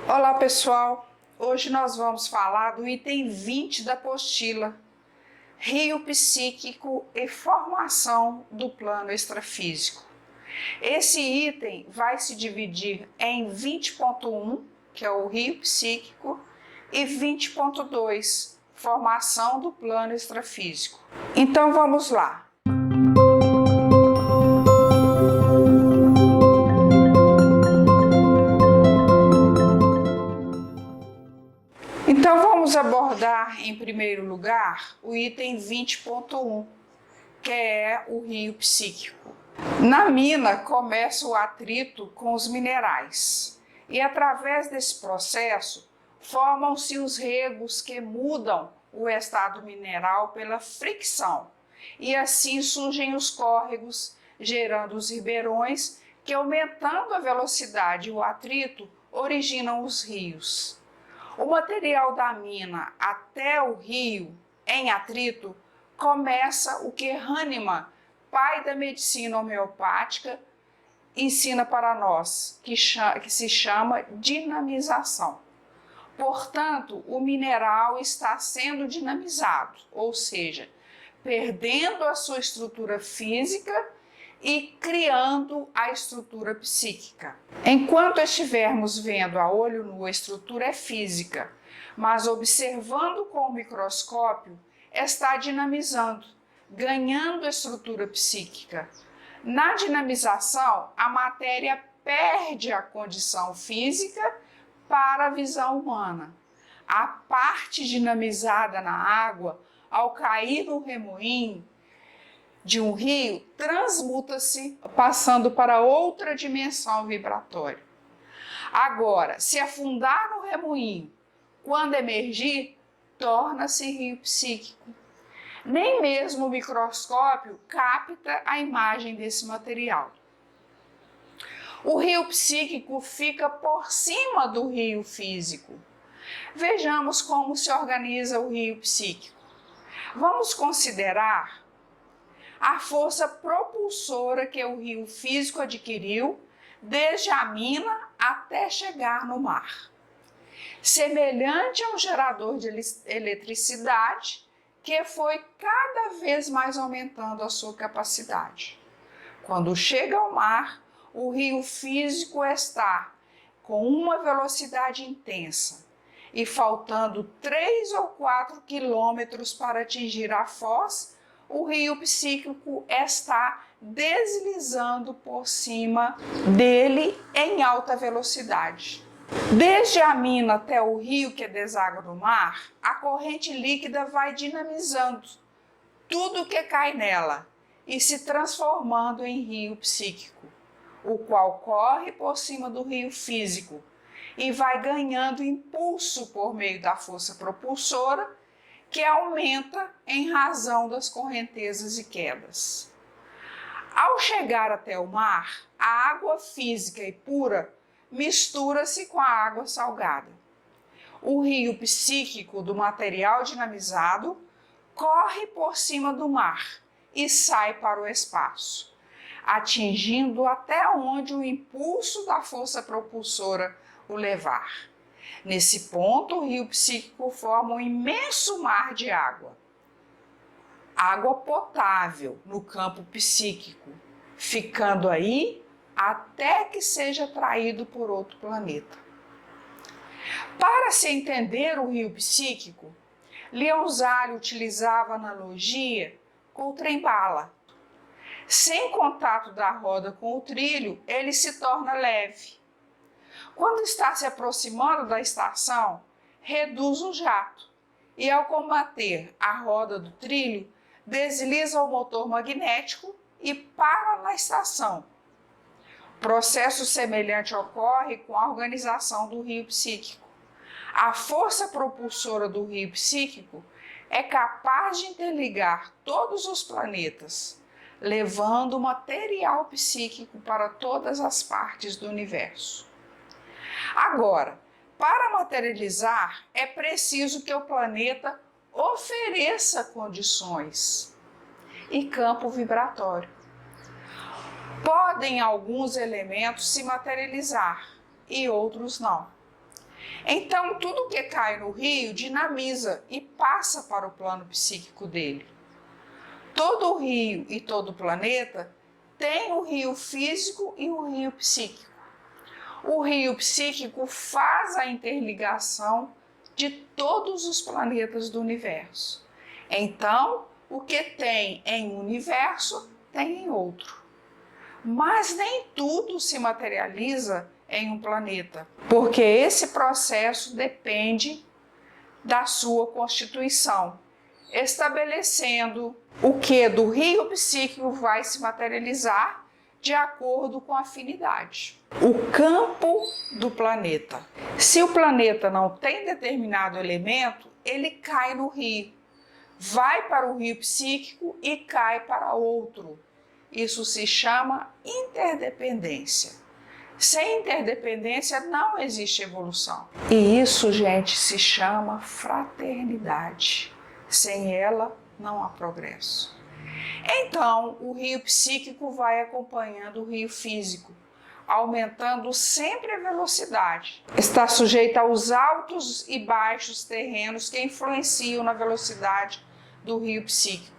Olá pessoal, hoje nós vamos falar do item 20 da apostila, Rio Psíquico e Formação do Plano Extrafísico. Esse item vai se dividir em 20.1, que é o Rio Psíquico, e 20.2, Formação do Plano Extrafísico. Então vamos lá. Então vamos abordar em primeiro lugar o item 20.1, que é o rio psíquico. Na mina começa o atrito com os minerais e através desse processo formam-se os regos que mudam o estado mineral pela fricção e assim surgem os córregos, gerando os ribeirões que, aumentando a velocidade e o atrito, originam os rios. O material da mina até o rio, em atrito, começa o que Hahnemann, pai da medicina homeopática, ensina para nós, que se chama dinamização. Portanto, o mineral está sendo dinamizado, ou seja, perdendo a sua estrutura física e criando a estrutura psíquica. Enquanto estivermos vendo a olho nu, a estrutura é física, mas observando com o microscópio, está dinamizando, ganhando estrutura psíquica. Na dinamização, a matéria perde a condição física para a visão humana. A parte dinamizada na água, ao cair no remoinho de um rio, transmuta-se, passando para outra dimensão vibratória. Agora, se afundar no remoinho, quando emergir, torna-se rio psíquico. Nem mesmo o microscópio capta a imagem desse material. O rio psíquico fica por cima do rio físico. Vejamos como se organiza o rio psíquico. Vamos considerar a força propulsora que o rio físico adquiriu desde a mina até chegar no mar. Semelhante a um gerador de eletricidade que foi cada vez mais aumentando a sua capacidade. Quando chega ao mar, o rio físico está com uma velocidade intensa e faltando 3 ou 4 quilômetros para atingir a foz, o rio psíquico está deslizando por cima dele em alta velocidade. Desde a mina até o rio que deságua no mar, a corrente líquida vai dinamizando tudo que cai nela e se transformando em rio psíquico, o qual corre por cima do rio físico e vai ganhando impulso por meio da força propulsora, que aumenta em razão das correntezas e quedas. Ao chegar até o mar, a água física e pura mistura-se com a água salgada. O rio psíquico do material dinamizado corre por cima do mar e sai para o espaço, atingindo até onde o impulso da força propulsora o levar. Nesse ponto, o rio psíquico forma um imenso mar de água. Água potável no campo psíquico, ficando aí até que seja atraído por outro planeta. Para se entender o rio psíquico, Leon Zale utilizava a analogia com o trem-bala. Sem contato da roda com o trilho, ele se torna leve. Quando está se aproximando da estação, reduz o jato e, ao combater a roda do trilho, desliza o motor magnético e para na estação. Processo semelhante ocorre com a organização do rio psíquico. A força propulsora do rio psíquico é capaz de interligar todos os planetas, levando o material psíquico para todas as partes do universo. Agora, para materializar, é preciso que o planeta ofereça condições e campo vibratório. Podem alguns elementos se materializar e outros não. Então, tudo que cai no rio dinamiza e passa para o plano psíquico dele. Todo o rio e todo o planeta tem o rio físico e o rio psíquico. O rio psíquico faz a interligação de todos os planetas do universo. Então, o que tem em um universo, tem em outro. Mas nem tudo se materializa em um planeta, porque esse processo depende da sua constituição, estabelecendo o que do rio psíquico vai se materializar de acordo com a afinidade. O campo do planeta. Se o planeta não tem determinado elemento, ele cai no rio, vai para o rio psíquico e cai para outro. Isso se chama interdependência. Sem interdependência não existe evolução. E isso, gente, se chama fraternidade. Sem ela não há progresso. Então, o rio psíquico vai acompanhando o rio físico, aumentando sempre a velocidade. Está sujeito aos altos e baixos terrenos que influenciam na velocidade do rio psíquico.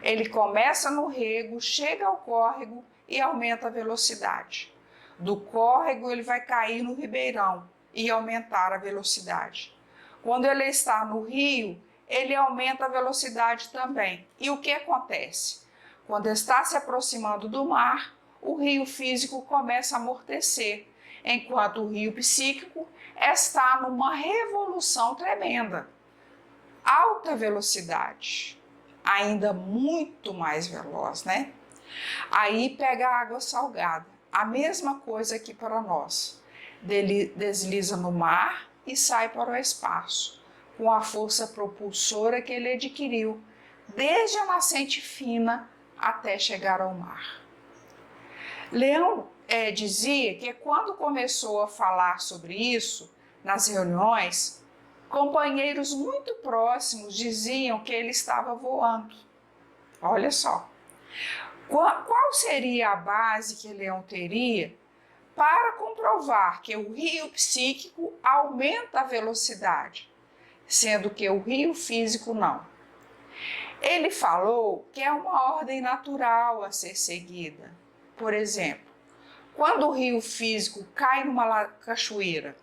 Ele começa no rego, chega ao córrego e aumenta a velocidade. Do córrego ele vai cair no ribeirão e aumentar a velocidade. Quando ele está no rio, ele aumenta a velocidade também. E o que acontece? Quando está se aproximando do mar, o rio físico começa a amortecer, enquanto o rio psíquico está numa revolução tremenda. Alta velocidade, ainda muito mais veloz, né? Aí pega a água salgada, a mesma coisa aqui para nós. Desliza no mar e sai para o espaço, com a força propulsora que ele adquiriu, desde a nascente fina até chegar ao mar. Leão dizia que quando começou a falar sobre isso, nas reuniões, companheiros muito próximos diziam que ele estava voando. Olha só. Qual seria a base que Leão teria para comprovar que o rio psíquico aumenta a velocidade, sendo que o rio físico não? Ele falou que é uma ordem natural a ser seguida. Por exemplo, quando o rio físico cai numa cachoeira,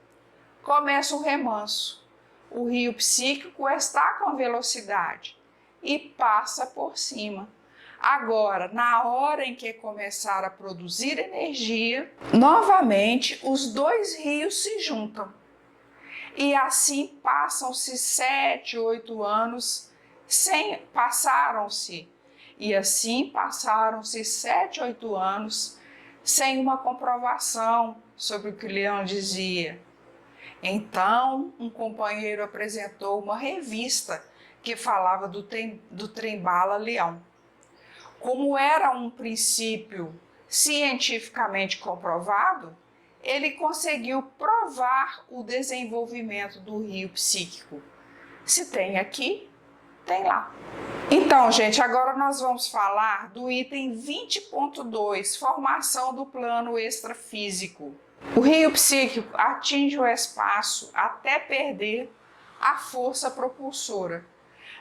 começa o remanso. O rio psíquico está com velocidade e passa por cima. Agora, na hora em que começar a produzir energia, novamente os dois rios se juntam. E assim passam-se 7, 8 anos, passaram-se 7, 8 anos sem uma comprovação sobre o que Leão dizia. Então, um companheiro apresentou uma revista que falava do trem-bala Leão. Como era um princípio cientificamente comprovado, ele conseguiu provar o desenvolvimento do rio psíquico. Se tem aqui, tem lá. Então, gente, agora nós vamos falar do item 20.2, formação do plano extrafísico. O rio psíquico atinge o espaço até perder a força propulsora.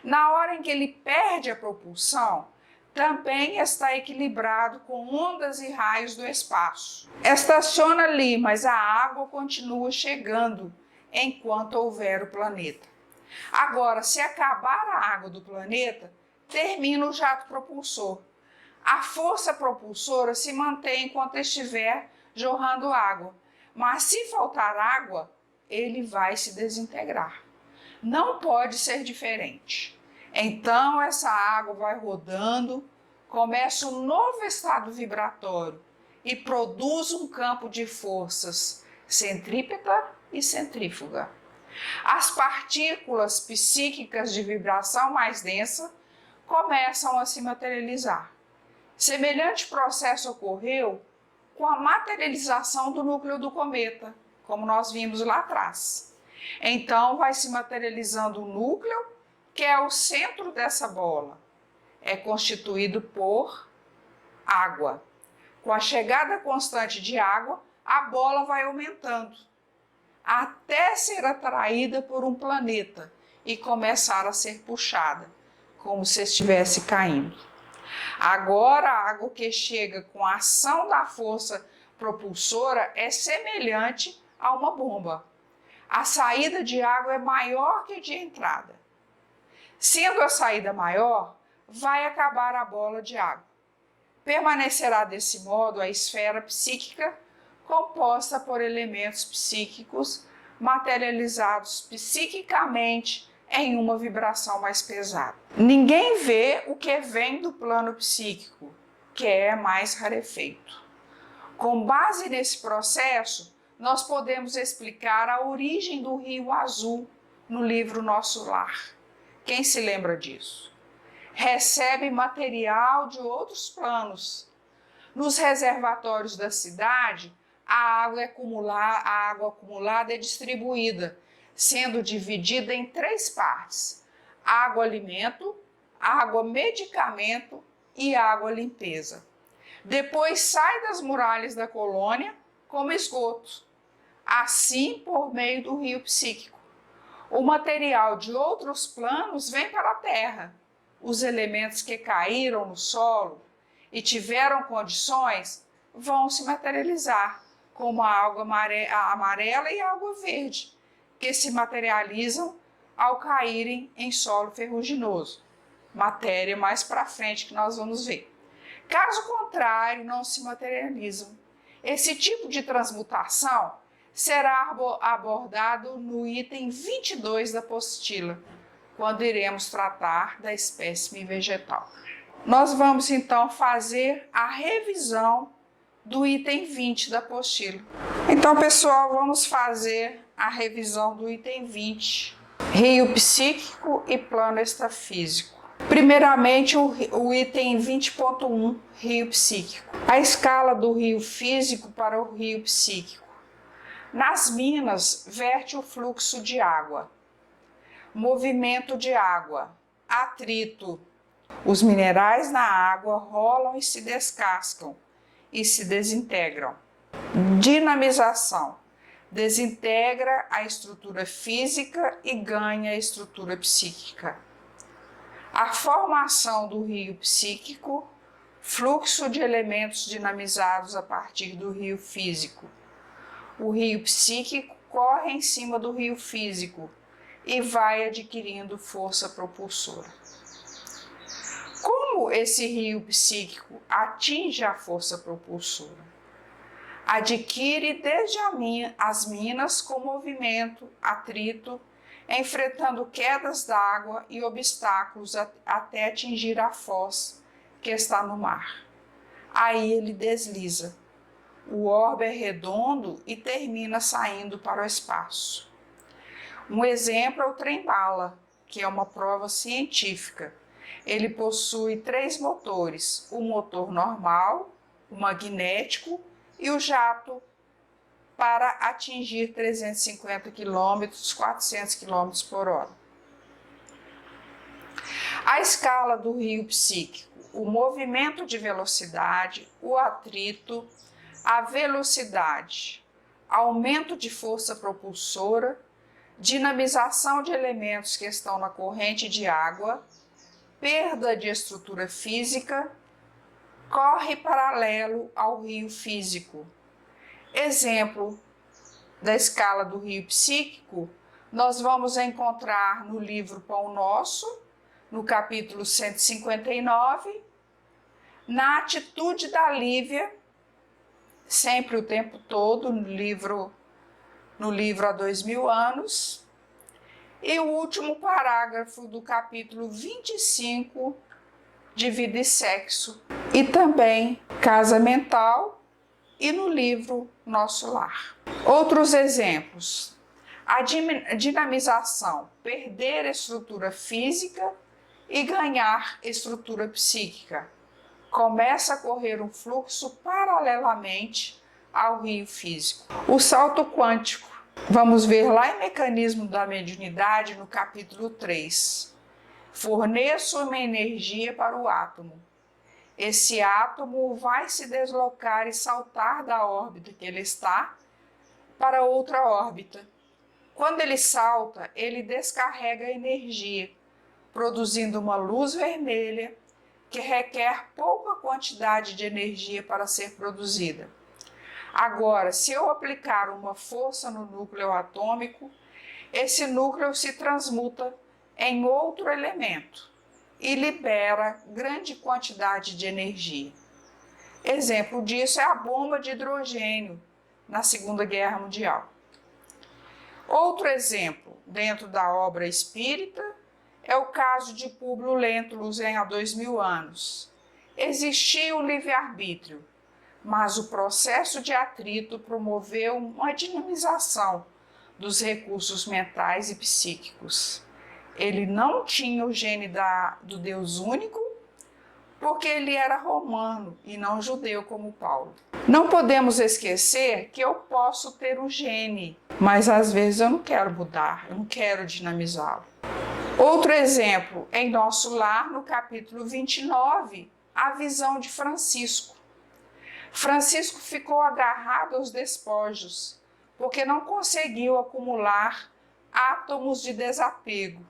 Na hora em que ele perde a propulsão, também está equilibrado com ondas e raios do espaço. Estaciona ali, mas a água continua chegando enquanto houver o planeta. Agora, se acabar a água do planeta, termina o jato propulsor. A força propulsora se mantém enquanto estiver jorrando água, mas se faltar água, ele vai se desintegrar. Não pode ser diferente. Então essa água vai rodando, começa um novo estado vibratório e produz um campo de forças centrípeta e centrífuga. As partículas psíquicas de vibração mais densa começam a se materializar. Semelhante processo ocorreu com a materialização do núcleo do cometa, como nós vimos lá atrás. Então vai se materializando o núcleo, que é o centro dessa bola. É constituído por água. Com a chegada constante de água, a bola vai aumentando. até ser atraída por um planeta e começar a ser puxada, como se estivesse caindo. Agora, a água que chega com a ação da força propulsora é semelhante a uma bomba. A saída de água é maior que a de entrada. Sendo a saída maior, vai acabar a bola de água. Permanecerá desse modo a esfera psíquica, composta por elementos psíquicos materializados psiquicamente em uma vibração mais pesada. Ninguém vê o que vem do plano psíquico, que é mais rarefeito. Com base nesse processo, nós podemos explicar a origem do Rio Azul no livro Nosso Lar. Quem se lembra disso? Recebe material de outros planos. Nos reservatórios da cidade, a água acumulada é distribuída, sendo dividida em 3 partes: água-alimento, água-medicamento e água-limpeza. Depois sai das muralhas da colônia como esgoto, assim por meio do rio psíquico. O material de outros planos vem para a Terra. Os elementos que caíram no solo e tiveram condições vão se materializar, como a água amarela e a água verde, que se materializam ao caírem em solo ferruginoso. Matéria mais para frente que nós vamos ver. Caso contrário, não se materializam. Esse tipo de transmutação será abordado no item 22 da apostila, quando iremos tratar da espécime vegetal. Nós vamos então fazer a revisão do item 20 da apostila. Então, pessoal, vamos fazer a revisão do item 20, rio psíquico e plano extrafísico. Primeiramente, o item 20.1, rio psíquico. A escala do rio físico para o rio psíquico. Nas minas, verte o fluxo de água. Movimento de água, atrito. Os minerais na água rolam e se descascam e se desintegram. Dinamização. Desintegra a estrutura física e ganha a estrutura psíquica. A formação do rio psíquico, fluxo de elementos dinamizados a partir do rio físico. O rio psíquico corre em cima do rio físico e vai adquirindo força propulsora. Como esse rio psíquico atinge a força propulsora? Adquire desde as minas com movimento, atrito, enfrentando quedas d'água e obstáculos até atingir a foz que está no mar. Aí ele desliza. O orbe é redondo e termina saindo para o espaço. Um exemplo é o trem-bala, que é uma prova científica. Ele possui 3 motores, o motor normal, o magnético e o jato, para atingir 350 km, 400 km por hora. A escala do rio psíquico, o movimento de velocidade, o atrito, a velocidade, aumento de força propulsora, dinamização de elementos que estão na corrente de água, perda de estrutura física, corre paralelo ao rio físico. Exemplo da escala do rio psíquico, nós vamos encontrar no livro Pão Nosso, no capítulo 159, na atitude da Lívia, sempre o tempo todo, no livro Há 2000 anos, e o último parágrafo do capítulo 25 de Vida e Sexo, e também Casa Mental, e no livro Nosso Lar. Outros exemplos: a dinamização, perder estrutura física e ganhar estrutura psíquica. Começa a correr um fluxo paralelamente ao rio físico. O salto quântico. Vamos ver lá em Mecanismo da Mediunidade, no capítulo 3. Forneço uma energia para o átomo. Esse átomo vai se deslocar e saltar da órbita que ele está para outra órbita. Quando ele salta, ele descarrega energia, produzindo uma luz vermelha que requer pouca quantidade de energia para ser produzida. Agora, se eu aplicar uma força no núcleo atômico, esse núcleo se transmuta em outro elemento e libera grande quantidade de energia. Exemplo disso é a bomba de hidrogênio na Segunda Guerra Mundial. Outro exemplo, dentro da obra espírita, é o caso de Públio Lentulus há 2000 anos. Existia o livre-arbítrio, mas o processo de atrito promoveu uma dinamização dos recursos mentais e psíquicos. Ele não tinha o gene do Deus único, porque ele era romano e não judeu como Paulo. Não podemos esquecer que eu posso ter um gene, mas às vezes eu não quero mudar, eu não quero dinamizá-lo. Outro exemplo, em Nosso Lar, no capítulo 29, a visão de Francisco. Francisco ficou agarrado aos despojos, porque não conseguiu acumular átomos de desapego.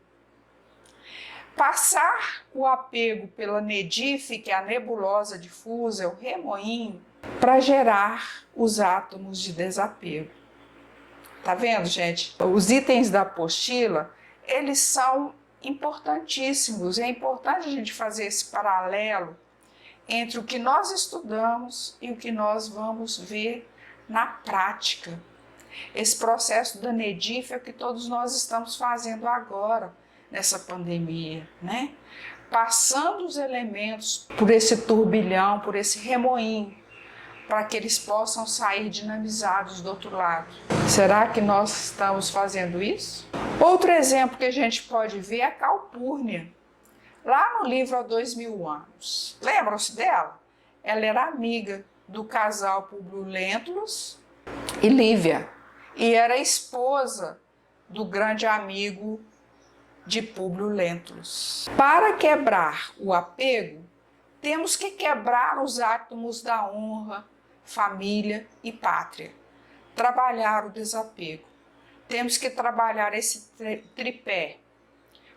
Passar o apego pela nedife, que é a nebulosa difusa, é o remoinho, para gerar os átomos de desapego. Tá vendo, gente? Os itens da apostila, eles são importantíssimos. É importante a gente fazer esse paralelo entre o que nós estudamos e o que nós vamos ver na prática. Esse processo da nedife é o que todos nós estamos fazendo agora, nessa pandemia, né? Passando os elementos por esse turbilhão, por esse remoinho, para que eles possam sair dinamizados do outro lado. Será que nós estamos fazendo isso? Outro exemplo que a gente pode ver é a Calpurnia. Lá no livro Há 2000 anos. Lembram-se dela? Ela era amiga do casal Públio Lentulus e Lívia. E era esposa do grande amigo de Públio Lentulus. Para quebrar o apego, temos que quebrar os átomos da honra, família e pátria. Trabalhar o desapego. Temos que trabalhar esse tripé,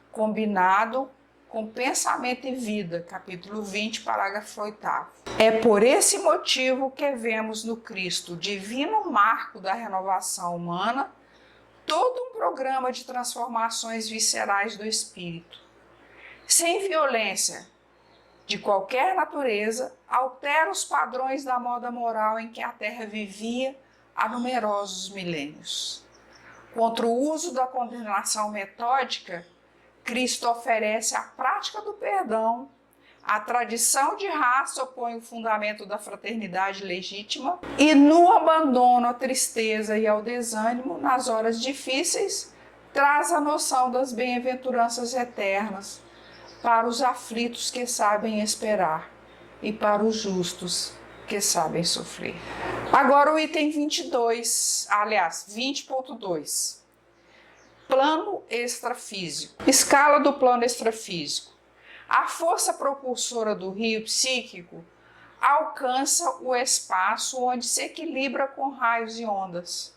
combinado com pensamento e vida, capítulo 20, parágrafo 8º. É por esse motivo que vemos no Cristo, divino marco da renovação humana, todo um programa de transformações viscerais do espírito. Sem violência de qualquer natureza, altera os padrões da moda moral em que a Terra vivia há numerosos milênios. Contra o uso da condenação metódica, Cristo oferece a prática do perdão. A tradição de raça opõe o fundamento da fraternidade legítima e no abandono à tristeza e ao desânimo nas horas difíceis traz a noção das bem-aventuranças eternas para os aflitos que sabem esperar e para os justos que sabem sofrer. Agora o item 20.2. Plano extrafísico. Escala do plano extrafísico. A força propulsora do rio psíquico alcança o espaço onde se equilibra com raios e ondas.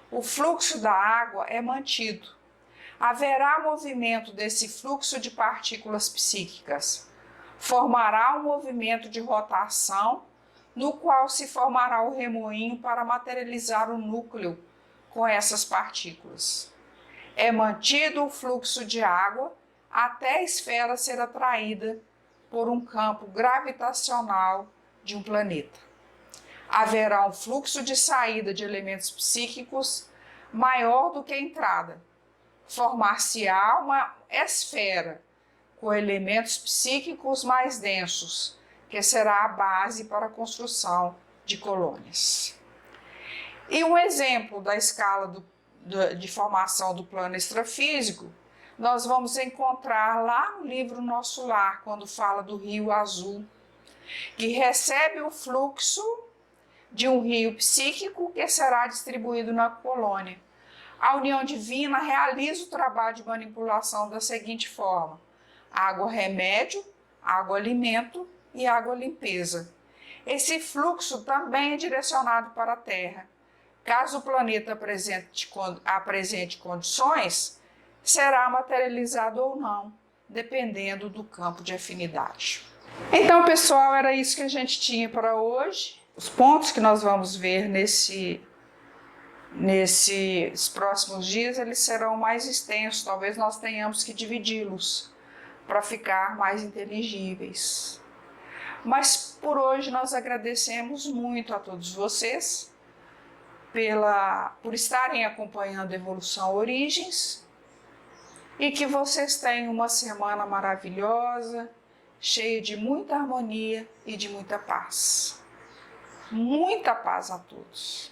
O fluxo da água é mantido. Haverá movimento desse fluxo de partículas psíquicas. Formará um movimento de rotação, no qual se formará o remoinho para materializar o núcleo com essas partículas. É mantido o fluxo de água até a esfera ser atraída por um campo gravitacional de um planeta. Haverá um fluxo de saída de elementos psíquicos maior do que a entrada. Formar-se-á uma esfera com elementos psíquicos mais densos, que será a base para a construção de colônias. E um exemplo da escala de formação do plano extrafísico, nós vamos encontrar lá no livro Nosso Lar, quando fala do Rio Azul, que recebe o fluxo de um rio psíquico que será distribuído na colônia. A união divina realiza o trabalho de manipulação da seguinte forma: água remédio, água alimento e água limpeza. Esse fluxo também é direcionado para a terra, caso o planeta apresente condições, será materializado ou não, dependendo do campo de afinidade. Então, pessoal, era isso que a gente tinha para hoje. Os pontos que nós vamos ver nesses próximos dias, eles serão mais extensos, talvez nós tenhamos que dividi-los para ficar mais inteligíveis. Mas por hoje nós agradecemos muito a todos vocês por estarem acompanhando a Evolução Origens e que vocês tenham uma semana maravilhosa, cheia de muita harmonia e de muita paz. Muita paz a todos.